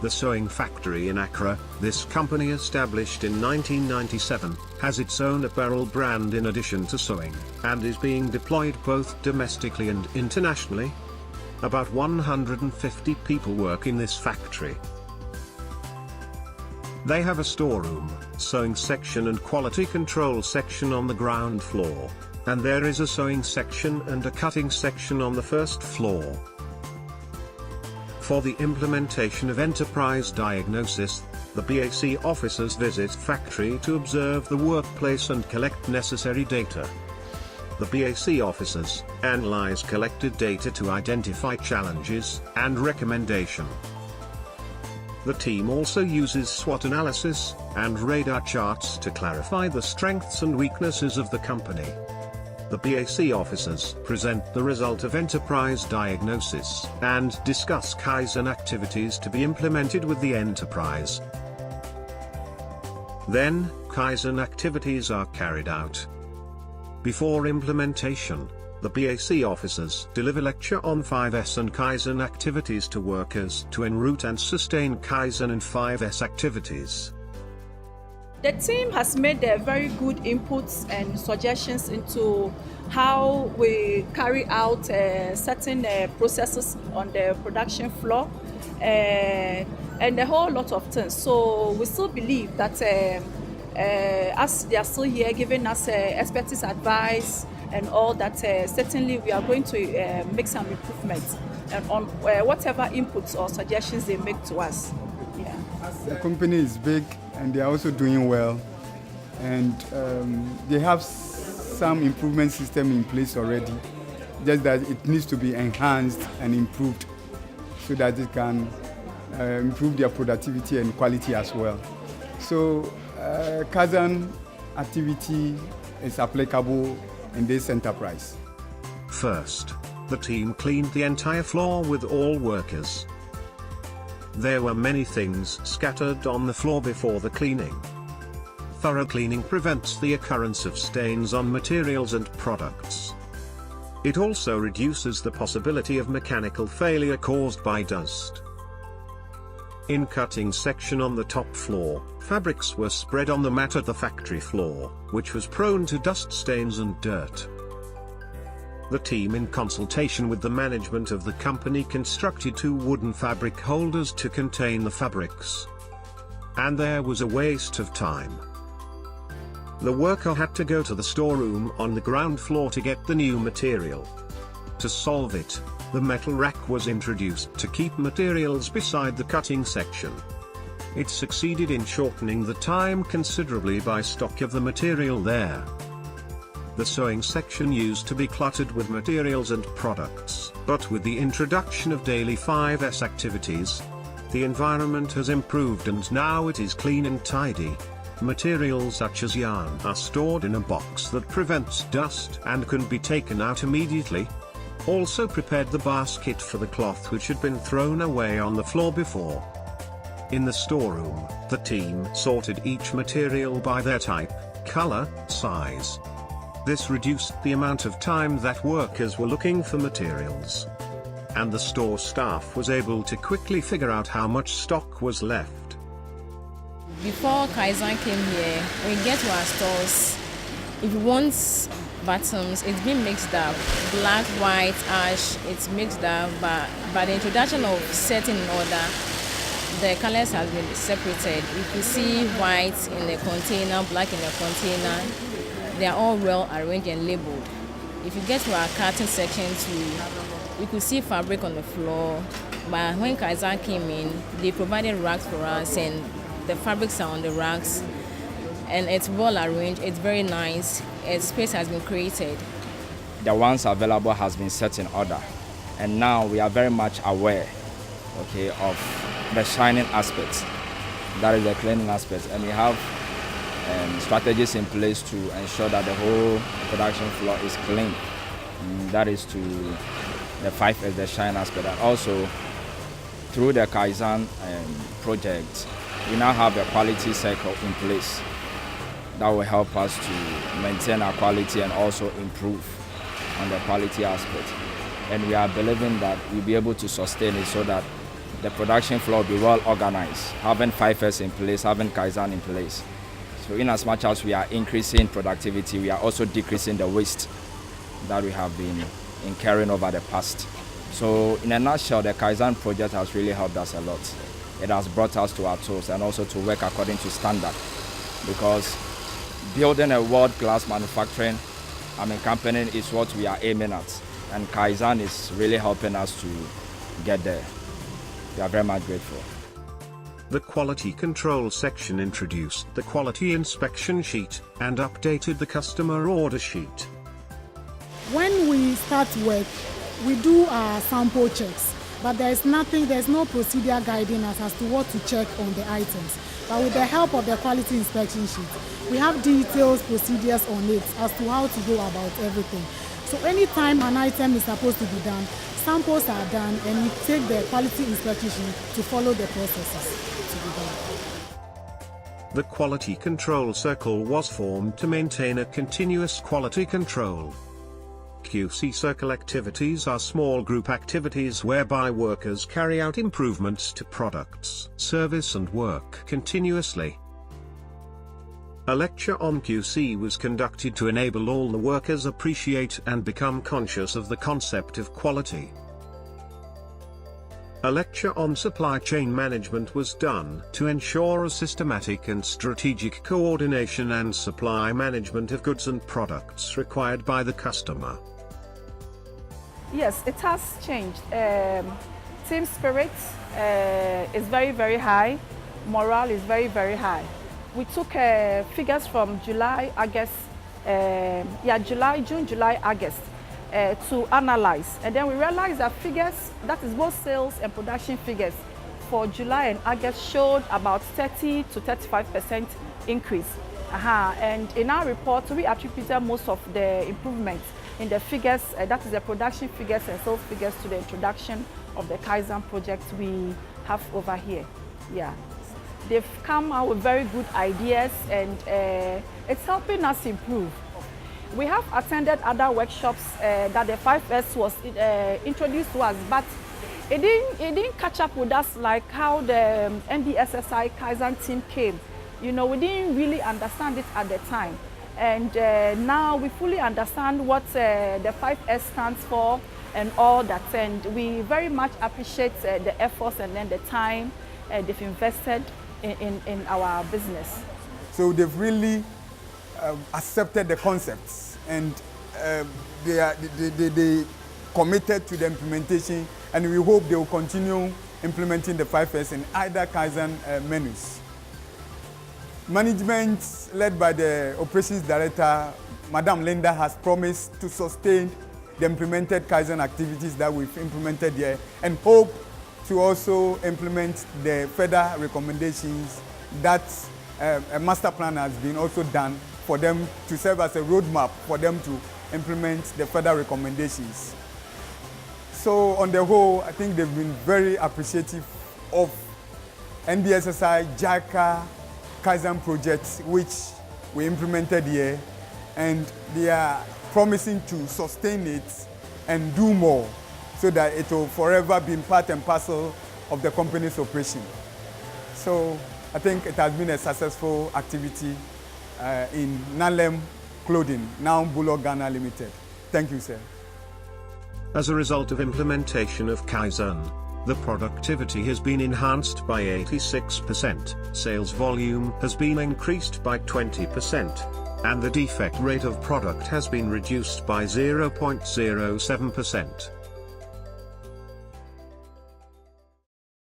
The sewing factory in Accra, this company established in 1997, has its own apparel brand in addition to sewing, and is being deployed both domestically and internationally. About 150 people work in this factory. They have a storeroom, sewing section and quality control section on the ground floor, and there is a sewing section and a cutting section on the first floor. For the implementation of enterprise diagnosis, the BAC officers visit factory to observe the workplace and collect necessary data. The BAC officers analyze collected data to identify challenges and recommendation. The team also uses SWOT analysis and radar charts to clarify the strengths and weaknesses of the company. The BAC officers present the result of enterprise diagnosis and discuss Kaizen activities to be implemented with the enterprise. Then, Kaizen activities are carried out. Before implementation, the BAC officers deliver lecture on 5S and Kaizen activities to workers to enroute and sustain Kaizen and 5S activities. The team has made very good inputs and suggestions into how we carry out certain processes on the production floor and a whole lot of things. So we still believe that as they are still here giving us expertise advice and all that, certainly we are going to make some improvements on whatever inputs or suggestions they make to us. Yeah. The company is big and they are also doing well, and they have some improvement system in place already, just that it needs to be enhanced and improved so that it can improve their productivity and quality as well. So Kaizen activity is applicable in this enterprise. First, the team cleaned the entire floor with all workers. There were many things scattered on the floor before the cleaning. Thorough cleaning prevents the occurrence of stains on materials and products. It also reduces the possibility of mechanical failure caused by dust. In cutting section on the top floor, fabrics were spread on the mat at the factory floor, which was prone to dust stains and dirt. The team, in consultation with the management of the company, constructed 2 wooden fabric holders to contain the fabrics. And there was a waste of time. The worker had to go to the storeroom on the ground floor to get the new material. To solve it, the metal rack was introduced to keep materials beside the cutting section. It succeeded in shortening the time considerably by stock of the material there. The sewing section used to be cluttered with materials and products, but with the introduction of daily 5S activities, the environment has improved and now it is clean and tidy. Materials such as yarn are stored in a box that prevents dust and can be taken out immediately. Also prepared the basket for the cloth which had been thrown away on the floor before. In the storeroom, the team sorted each material by their type, color, size. This reduced the amount of time that workers were looking for materials. And the store staff was able to quickly figure out how much stock was left. Before Kaizen came here, when we get to our stores, if you want bottoms, it's been mixed up. Black, white, ash, it's mixed up, but by the introduction of setting in order, the colors have been separated. If you see white in a container, black in a container, they are all well arranged and labeled. If you get to our cutting section too, you could see fabric on the floor. But when Kaizen came in, they provided racks for us, and the fabrics are on the racks. And it's well arranged, it's very nice, a space has been created. The ones available has been set in order. And now we are very much aware, okay, of the shining aspects. That is the cleaning aspect. And we have strategies in place to ensure that the whole production floor is clean. That is to the 5S, the shine aspect. And also, through the Kaizen project, we now have a quality cycle in place. that will help us to maintain our quality and also improve on the quality aspect. And we are believing that we'll be able to sustain it so that the production floor will be well organized, having 5S in place, having Kaizen in place. So in as much as we are increasing productivity, we are also decreasing the waste that we have been incurring over the past. So in a nutshell, the Kaizen project has really helped us a lot. It has brought us to our toes and also to work according to standard, because building a world-class manufacturing company is what we are aiming at, and Kaizen is really helping us to get there. We are very much grateful. The quality control section introduced the quality inspection sheet and updated the customer order sheet. When we start work, we do our sample checks, but there's no procedure guiding us as to what to check on the items. But with the help of the quality inspection sheet, we have detailed procedures on it as to how to go about everything. So anytime an item is supposed to be done, samples are done, and we take the quality inspection sheet to follow the processes to be done. The quality control circle was formed to maintain a continuous quality control. QC circle activities are small group activities whereby workers carry out improvements to products, service and work continuously. A lecture on QC was conducted to enable all the workers appreciate and become conscious of the concept of quality. A lecture on supply chain management was done to ensure a systematic and strategic coordination and supply management of goods and products required by the customer. Yes, it has changed. Team spirit is very, very high. Morale is very, very high. We took figures from June, July, August to analyze. And then we realized that figures, that is both sales and production figures, for July and August showed about 30 to 35% increase. And in our report, we attributed most of the improvements in the figures, that is the production figures and sales figures, to the introduction of the Kaizen project we have over here. Yeah, they've come out with very good ideas, and it's helping us improve. We have attended other workshops that the 5S was introduced to us, but it didn't catch up with us like how the NBSSI Kaizen team came. You know, we didn't really understand it at the time. And now we fully understand what the 5S stands for and all that. And we very much appreciate the efforts and then the time they've invested in our business. So they've really accepted the concepts, and they committed to the implementation, and we hope they will continue implementing the 5S in other Kaizen menus. Management, led by the Operations Director, Madam Linda, has promised to sustain the implemented Kaizen activities that we've implemented here, and hope to also implement the further recommendations that a master plan has been also done for them to serve as a roadmap for them to implement the further recommendations. So on the whole, I think they've been very appreciative of NBSSI, JICA, Kaizen projects which we implemented here, and they are promising to sustain it and do more so that it will forever be part and parcel of the company's operation. So I think it has been a successful activity in Nalem Clothing, now BULLUK Ghana Limited. Thank you, sir. As a result of implementation of Kaizen, the productivity has been enhanced by 86%, sales volume has been increased by 20%, and the defect rate of product has been reduced by 0.07%.